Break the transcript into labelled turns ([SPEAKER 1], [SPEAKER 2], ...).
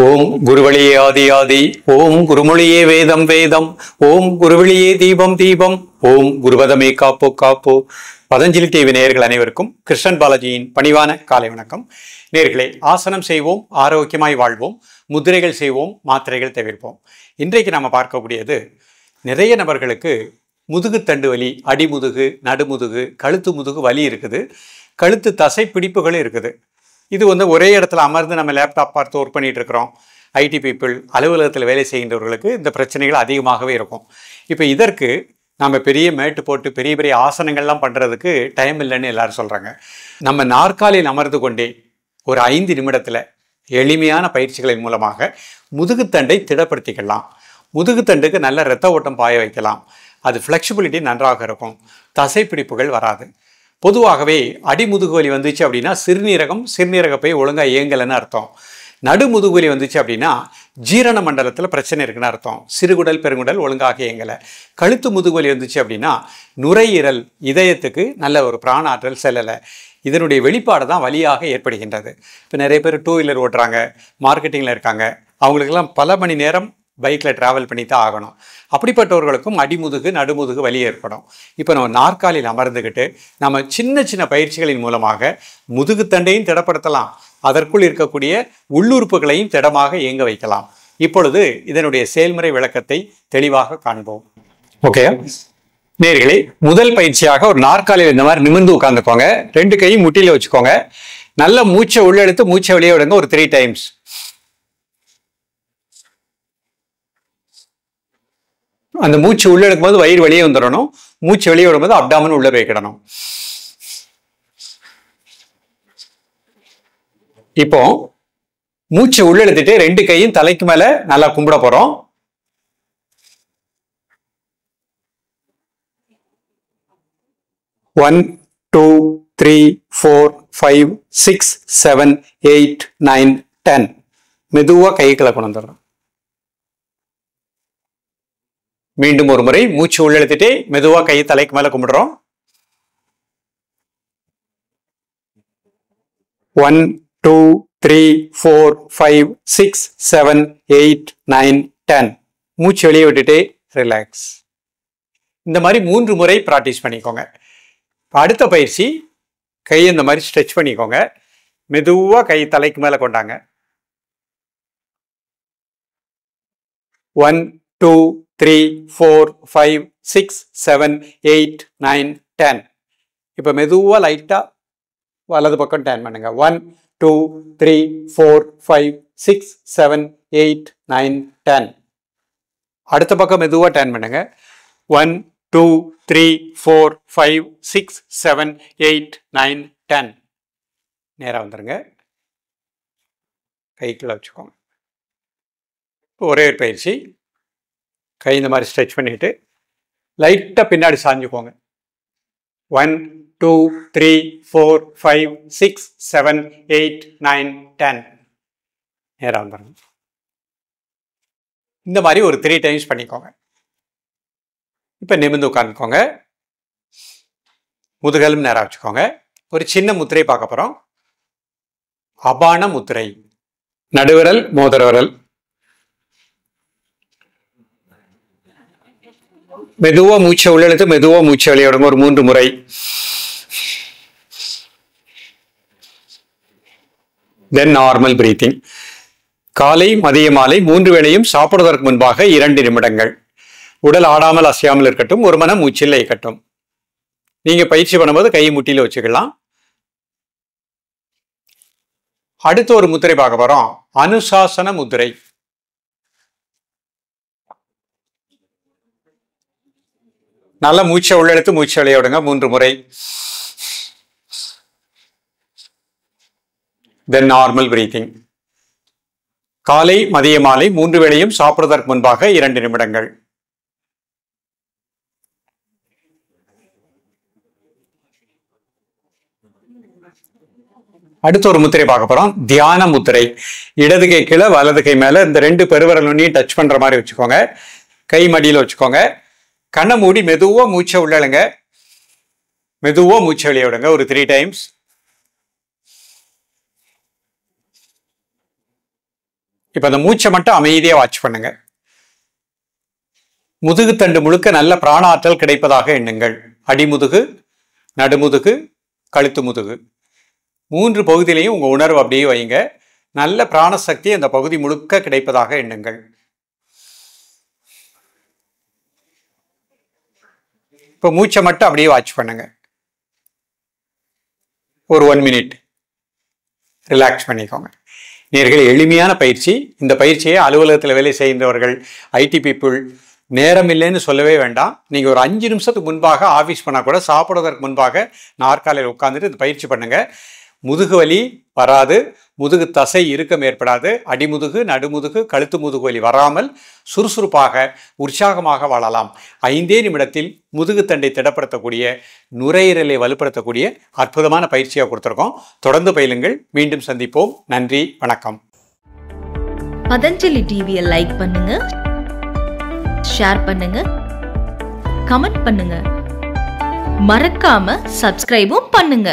[SPEAKER 1] ஓம் குருவழியே ஆதி ஆதி, ஓம் குருமொழியே வேதம் வேதம், ஓம் குருவழியே தீபம் தீபம், ஓம் குருவதமே காப்போ காப்போ. பதஞ்சலி டிவி நேயர்கள் அனைவருக்கும் கிருஷ்ணன் பாலாஜியின் பணிவான காலை வணக்கம். நேயர்களே, ஆசனம் செய்வோம், ஆரோக்கியமாய் வாழ்வோம், முத்திரைகள் செய்வோம், மாத்திரைகள் தவிர்ப்போம். இன்றைக்கு நாம் பார்க்கக்கூடியது, நிறைய நபர்களுக்கு முதுகுத்தண்டு வலி, அடிமுதுகு, நடுமுதுகு, கழுத்து முதுகு வலி இருக்குது. கழுத்து தசை பிடிப்புகளும் இருக்குது. இது ஒரே இடத்துல அமர்ந்து நம்ம லேப்டாப் பார்த்து ஒர்க் பண்ணிட்டு இருக்கிறோம். ஐடி பீப்புள், அலுவலகத்தில் வேலை செய்கின்றவர்களுக்கு இந்த பிரச்சனைகள் அதிகமாகவே இருக்கும். இப்போ இதற்கு நம்ம பெரிய மேட்டு போட்டு பெரிய பெரிய ஆசனங்கள்லாம் பண்ணுறதுக்கு டைம் இல்லைன்னு எல்லாரும் சொல்கிறாங்க. நம்ம நாற்காலியில் அமர்ந்து கொண்டே ஒரு 5 நிமிடத்தில் எளிமையான பயிற்சிகளின் மூலமாக முதுகுத்தண்டை திடப்படுத்திக்கலாம். முதுகுத்தண்டுக்கு நல்ல இரத்த ஓட்டம் பாய வைக்கலாம். அது ஃப்ளெக்சிபிலிட்டி நன்றாக இருக்கும். தசைப்பிடிப்புகள் வராது. பொதுவாகவே அடிமுதுகு வலி வந்துச்சு அப்படின்னா சிறுநீரக பை ஒழுங்காக இயங்கலைன்னு அர்த்தம். நடுமுதுகு வலி வந்துச்சு அப்படின்னா ஜீரண மண்டலத்தில் பிரச்சனை இருக்குன்னு அர்த்தம். சிறுகுடல் பெருங்குடல் ஒழுங்காக இயங்கலை. கழுத்து முதுகு வலி வந்துச்சு அப்படின்னா நுரையீரல், இதயத்துக்கு நல்ல ஒரு பிராண ஆற்றல் செல்லலை. இதனுடைய வெளிப்பாடு தான் வலியாக ஏற்படுகின்றது. இப்போ நிறைய பேர் 2 வீலர் ஓட்டுறாங்க, மார்க்கெட்டிங்கில் இருக்காங்க. அவங்களுக்கெல்லாம் பல மணி நேரம் பைக்கில் ட்ராவல் பண்ணி தான் ஆகணும். அப்படிப்பட்டவர்களுக்கும் அடிமுதுகு, நடுமுதுகு வலி ஏற்படும். இப்போ நம்ம நாற்காலியில் அமர்ந்துக்கிட்டு நம்ம சின்ன சின்ன பயிற்சிகளின் மூலமாக முதுகுத்தண்டையும் திடப்படுத்தலாம். அதற்குள் இருக்கக்கூடிய உள்ளுறுப்புகளையும் திடமாக இயங்க வைக்கலாம். இப்பொழுது இதனுடைய செயல்முறை விளக்கத்தை தெளிவாக காண்போம். ஓகே நேயர்களே, முதல் பயிற்சியாக ஒரு நாற்காலியில் இந்த மாதிரி நிமிர்ந்து உட்கார்ந்துக்கோங்க. 2 கையும் முட்டியில் வச்சுக்கோங்க. நல்ல மூச்சை உள்ளெடுத்து மூச்சை வெளியே விடுங்க. ஒரு 3 டைம்ஸ். அந்த மூச்சு உள்ள எடுக்கும் போது வயிறு வெளியே வந்துடணும். மூச்சு வெளியே விடும்போது அப்டாமன் உள்ள வைக்கணும். இப்போ மூச்சு உள்ள எடுத்துட்டு 2 கையும் தலைக்கு மேல நல்லா கும்பிட போறோம். One, 2, 3, 4, 5, 6, 7, 8, 9, 10. மெதுவா கைகளை கொண்டு வந்துடுறோம். மீண்டும் ஒரு முறை மூச்சு உள்ளெழுத்துட்டு மெதுவா கையை தலைக்கு மேல கும்பிடுறோம். 1, 2, 3, 4, 5, 6, 7, 8, 9, 10. மூச்சு வெளியே விட்டுட்டு ரிலாக்ஸ். இந்த மாதிரி 3 முறை பிராக்டிஸ் பண்ணிக்கோங்க. அடுத்த பயிற்சி, கையை இந்த மாதிரி ஸ்ட்ரெச் பண்ணிக்கோங்க. மெதுவா கை தலைக்கு மேல கொண்டாங்க. 1, 2, 3, 4, 5, 6, 7, 8, 9, 10. இப்போ மெதுவா லைட்டா வலது பக்கம் டர்ன் பண்ணுங்க. 1, 2, 3, 4, 5, 6, 7, 8, 9, 10. அடுத்த பக்கம் மெதுவா டர்ன் பண்ணுங்க. 1, 2, 3, 4, 5, 6, 7, 8, 9, 10. நேரா வந்துருங்க. கைக்குள்ள வச்சுக்கோங்க. ஒரே ஒரு பயிற்சி, கை இந்த மாதிரி ஸ்ட்ரெச் பண்ணிட்டு லைட்டாக பின்னாடி சாஞ்சுக்கோங்க. 1, 2, 3, 4, 5, 6, 7, 8, 9, 10. நேராக வந்துடுங்க. இந்த மாதிரி ஒரு 3 டைம்ஸ் பண்ணிக்கோங்க. இப்போ நிமிர்ந்து உட்காந்துக்கோங்க. முதுகெலும் நேராக வச்சுக்கோங்க. ஒரு சின்ன முத்திரை பார்க்க போகிறோம். அபான முத்திரை. நடுவிரல், மோதிர விரல். மெதுவா மூச்சை உள்ளெழுத்து மெதுவா மூச்சை வெளியிடுங்க. ஒரு 3 முறை. தென் நார்மல் பிரீத்திங். காலை, மதிய, மாலை 3 வேளையும் சாப்பிடுவதற்கு முன்பாக 2 நிமிடங்கள். உடல் ஆடாமல் அசையாமல் இருக்கட்டும். ஒரு மனம் மூச்சில் இயக்கட்டும். நீங்க பயிற்சி பண்ணும்போது கையை முட்டியில வச்சுக்கலாம். அடுத்த ஒரு முத்திரை பார்க்க போறோம். அனுசாசன முத்திரை. நல்ல மூச்சை உள்ளெடுத்து மூச்சை வெளியே விடுங்க. 3 முறை. தென் நார்மல் பிரீத்திங். காலை, மதிய, மாலை 3 வேளையும் சாப்பிடுவதற்கு முன்பாக 2 நிமிடங்கள். அடுத்த ஒரு முத்திரை பார்க்க போறோம். தியான முத்திரை. இடது கை கீழே, வலது கை மேல இந்த 2 பெருவிரல் நுனியும் டச் பண்ற மாதிரி வச்சுக்கோங்க. கை மடியில் வச்சுக்கோங்க. கண்ணை மூடி மெதுவா மூச்சை உள்ளழுங்க. மெதுவா மூச்சை வெளியே விடுங்க. ஒரு 3 டைம்ஸ். இப்போ அந்த மூச்சை மட்டும் அமைதியாக வாட்ச் பண்ணுங்க. முதுகுத்தண்டு முழுக்க நல்ல பிராணாற்றல் கிடைப்பதாக எண்ணுங்கள். அடிமுதுகு, நடுமுதுகு, கழுத்து முதுகு 3 பகுதியிலையும் உங்கள் உணர்வு அப்படியே வைங்க. நல்ல பிராணசக்தி அந்த பகுதி முழுக்க கிடைப்பதாக எண்ணுங்கள். இப்போ மூச்சை மட்டும் அப்படியே வாட்ச் பண்ணுங்க. ஒரு 1 மினிட் ரிலாக்ஸ் பண்ணிக்கோங்க. நேயர்களே, எளிமையான பயிற்சி. இந்த பயிற்சியை அலுவலகத்தில் வேலை செய்கின்றவர்கள், ஐடி பீப்புள், நேரம் இல்லைன்னு சொல்லவே வேண்டாம். நீங்கள் ஒரு 5 நிமிஷத்துக்கு முன்பாக ஆஃபீஸ் பண்ணால் கூட சாப்பிடுவதற்கு முன்பாக நாற்காலியில் உட்காந்துட்டு இந்த பயிற்சி பண்ணுங்கள். முதுகு வலி வராது, முதுகு தசை இறுக்கம் ஏற்படாது, அடிமுதுகு, நடுமுதுகு, கழுத்து முதுகு வலி வராமல் சுறுசுறுப்பாக உற்சாகமாக வாழலாம். 5 நிமிடத்தில் முதுகுத்தண்டை திடப்படுத்தக்கூடிய, நுரையீரலை வலுப்படுத்தக்கூடிய அற்புதமான பயிற்சியாக கொடுத்துருக்கோம். தொடர்ந்து பயிலுங்கள். மீண்டும் சந்திப்போம். நன்றி, வணக்கம்.
[SPEAKER 2] பதஞ்சலி டிவியை லைக் பண்ணுங்க, ஷேர் பண்ணுங்க, கமெண்ட் பண்ணுங்க, மறக்காம சப்ஸ்கிரைபும் பண்ணுங்க.